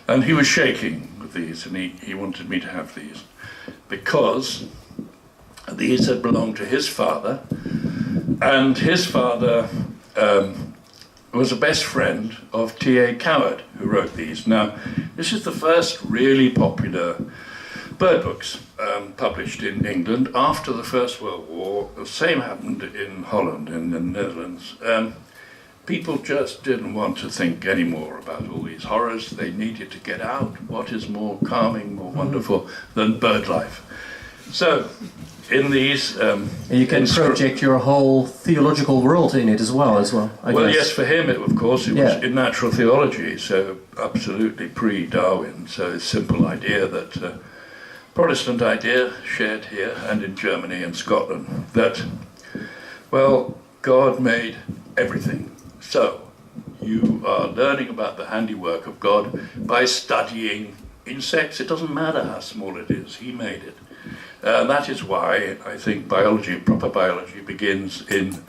And he was shaking with these, and he wanted me to have these because these had belonged to his father, and his father was a best friend of T.A. Coward, who wrote these. Now, this is the first really popular bird books published in England after the First World War. The same happened in Holland, in the Netherlands. People just didn't want to think anymore about all these horrors. They needed to get out. What is more calming, more wonderful than bird life? So, in these... you can project your whole theological world in it as well, I guess. Yes, for him, of course, it was in natural theology, so absolutely pre-Darwin. So a simple idea that... Protestant idea shared here and in Germany and Scotland, that, well, God made everything. So, you are learning about the handiwork of God by studying insects. It doesn't matter how small it is, he made it. That is why I think biology, proper biology, begins in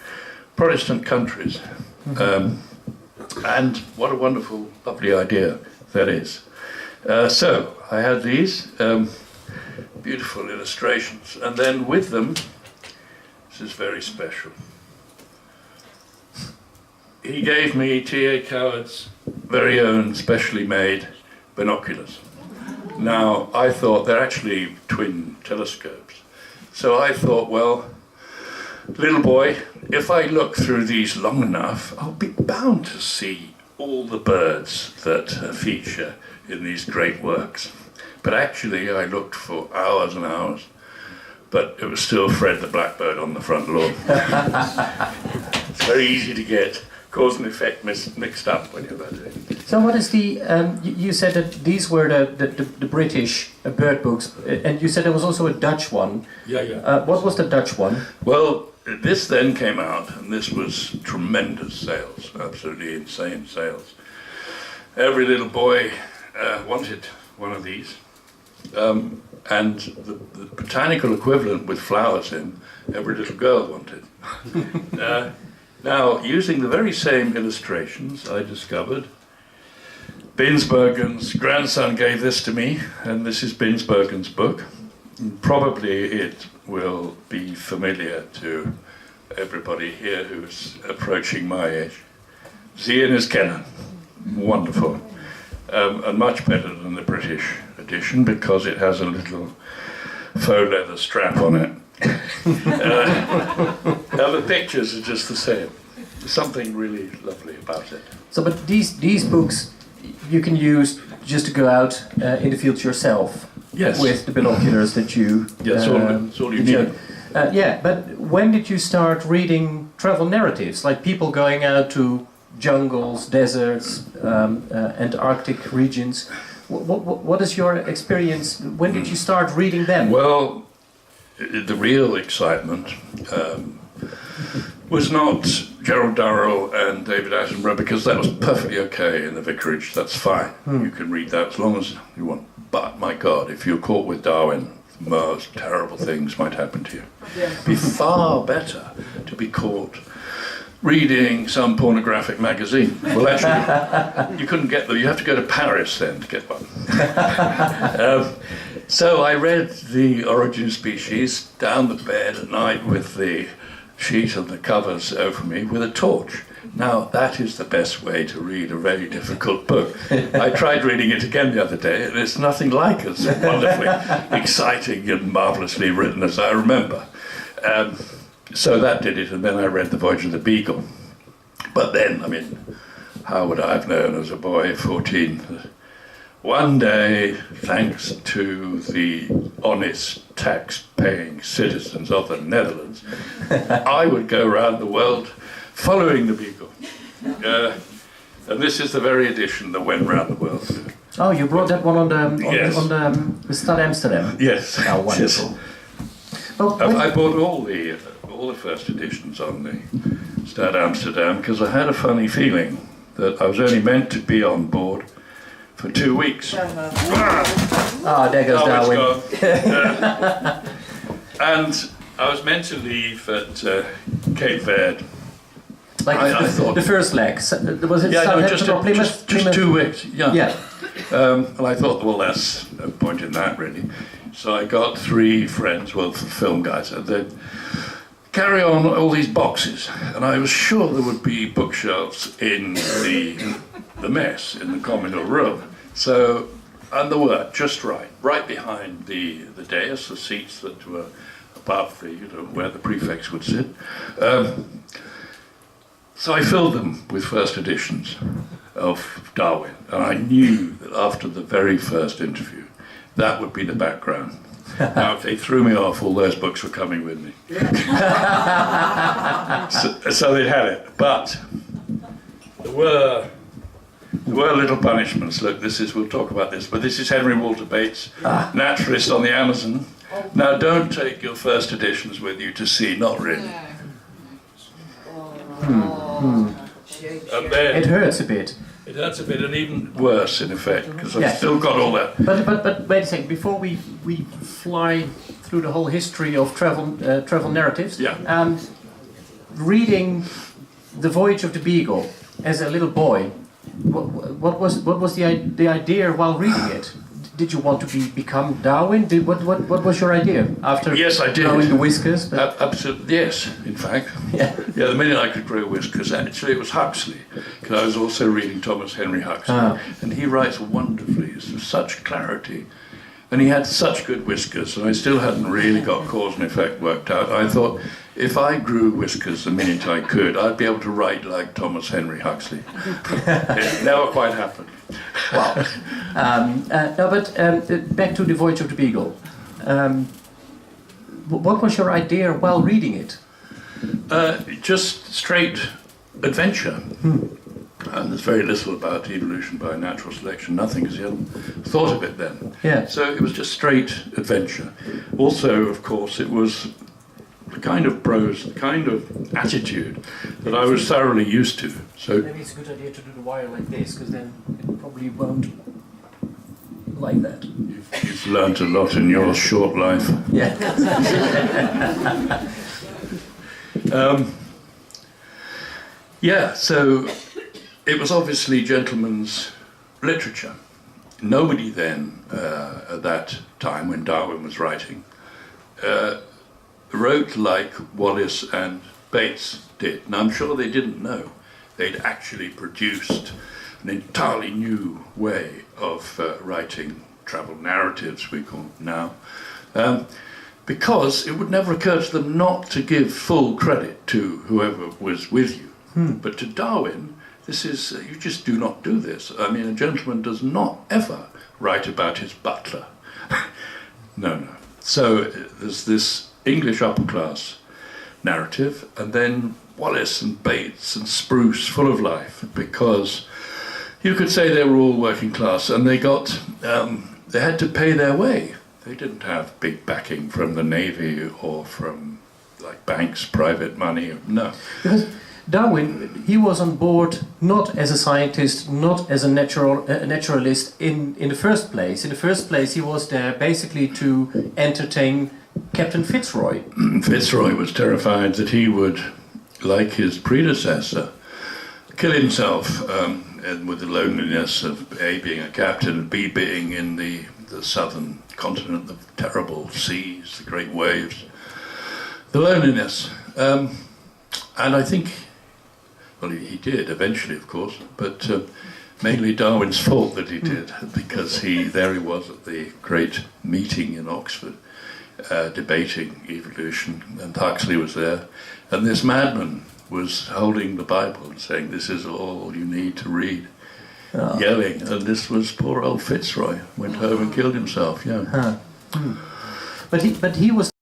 Protestant countries. And what a wonderful, lovely idea that is. So, I had these beautiful illustrations, and then with them, this is very special. He gave me T.A. Coward's very own specially made binoculars. Now, I thought they're actually twin telescopes. So I thought, well, little boy, if I look through these long enough, I'll be bound to see all the birds that feature in these great works. But actually, I looked for hours and hours, but it was still Fred the Blackbird on the front lawn. It's very easy to get cause and effect mixed up when you're about it. So what is the, you said that these were the British bird books, and you said there was also a Dutch one. Yeah. What was the Dutch one? Well, this then came out, and this was tremendous sales, absolutely insane sales. Every little boy wanted one of these. And the botanical equivalent with flowers in, every little girl wanted. Now, using the very same illustrations, I discovered Binsbergen's grandson gave this to me, and this is Binsbergen's book. Probably it will be familiar to everybody here who's approaching my age. Zien is kennen. Wonderful. And much better than the British edition because it has a little faux leather strap on it. Now the pictures are just the same. There's something really lovely about it. So, but these books you can use just to go out in the fields yourself. Yes. With the binoculars that you. Yes, that's all you need. Yeah, but when did you start reading travel narratives, like people going out to jungles, deserts, Antarctic regions? What is your experience? When did you start reading them? Well, the real excitement was not Gerald Durrell and David Attenborough, because that was perfectly okay in the vicarage. That's fine. You can read that as long as you want. But my God, if you're caught with Darwin, the most terrible things might happen to you. It'd be far better to be caught reading some pornographic magazine. Well, actually, you couldn't get them. You have to go to Paris then to get one. So I read The Origin of Species down the bed at night with the sheet and the covers over me with a torch. Now, that is the best way to read a very difficult book. I tried reading it again the other day, and it's nothing like as wonderfully exciting and marvellously written as I remember. So that did it, and then I read The Voyage of the Beagle. But then, I mean, how would I have known as a boy of 14 that one day, thanks to the honest tax-paying citizens of the Netherlands, I would go around the world following the Beagle. And this is the very edition that went round the world. Oh, you brought that one on Yes. the Stad Amsterdam. Yes. Oh, wonderful. Yes. Well, I bought all the first editions on the Stad Amsterdam because I had a funny feeling that I was only meant to be on board for 2 weeks. There goes Darwin. And I was meant to leave at Cape Verde. Like I thought the first leg. Was it Yeah, no, Southampton or Plymouth? just 2 weeks. Yeah. And I thought, well, that's no point in that, really. So I got 3 friends, well, film guys, and they'd carry on all these boxes. And I was sure there would be bookshelves in the mess, in the communal room. So, and there were, just right behind the dais, the seats that were above the, where the prefects would sit. So I filled them with first editions of Darwin, and I knew that after the very first interview, that would be the background. Now, if they threw me off, all those books were coming with me. So they had it, but there were little punishments. Look, we'll talk about this, but this is Henry Walter Bates, naturalist on the Amazon. Now, don't take your first editions with you to sea, not really. And then, It hurts a bit. it hurts a bit, and even worse, in effect, because I've still got all that. But wait a second, before we fly through the whole history of travel narratives, reading The Voyage of the Beagle as a little boy, what was the idea while reading it? Did you want to become Darwin? What was your idea after Yes, I did. growing the whiskers? Absolutely, yes, in fact. Yeah. The minute I could grow whiskers, actually it was Huxley, because I was also reading Thomas Henry Huxley, and he writes wonderfully, with such clarity, and he had such good whiskers, and I still hadn't really got cause and effect worked out. I thought, if I grew whiskers the minute I could, I'd be able to write like Thomas Henry Huxley. It never quite happened. Wow. Back to The Voyage of the Beagle. What was your idea while reading it? Just straight adventure. And there's very little about evolution by natural selection, nothing, because you hadn't thought of it then. Yeah. So it was just straight adventure. Also, of course, it was the kind of prose, the kind of attitude that I was thoroughly used to. So maybe it's a good idea to do the wire like this, because then it probably won't like that. you've learned a lot in your short life. Yeah. So it was obviously gentleman's literature. Nobody then, at that time when Darwin was writing, wrote like Wallace and Bates did. Now, I'm sure they didn't know they'd actually produced an entirely new way of writing travel narratives, we call them now, because it would never occur to them not to give full credit to whoever was with you. But to Darwin, this is, you just do not do this. I mean, a gentleman does not ever write about his butler. No. So there's this English upper class narrative, and then Wallace and Bates and Spruce, full of life, because you could say they were all working class, and they got, they had to pay their way. They didn't have big backing from the Navy or from like banks, private money, no. Because Darwin, he was on board not as a scientist, not as a naturalist in the first place. In the first place, he was there basically to entertain Captain Fitzroy. Fitzroy was terrified that he would, like his predecessor, kill himself, and with the loneliness of A, being a captain, and B, being in the southern continent, the terrible seas, the great waves, the loneliness. And I think, well, he did eventually, of course, but mainly Darwin's fault that he did, because there he was at the great meeting in Oxford, debating evolution, and Huxley was there, and this madman was holding the Bible and saying, "This is all you need to read," yelling, and this was poor old Fitzroy, went home and killed himself, yeah. But he was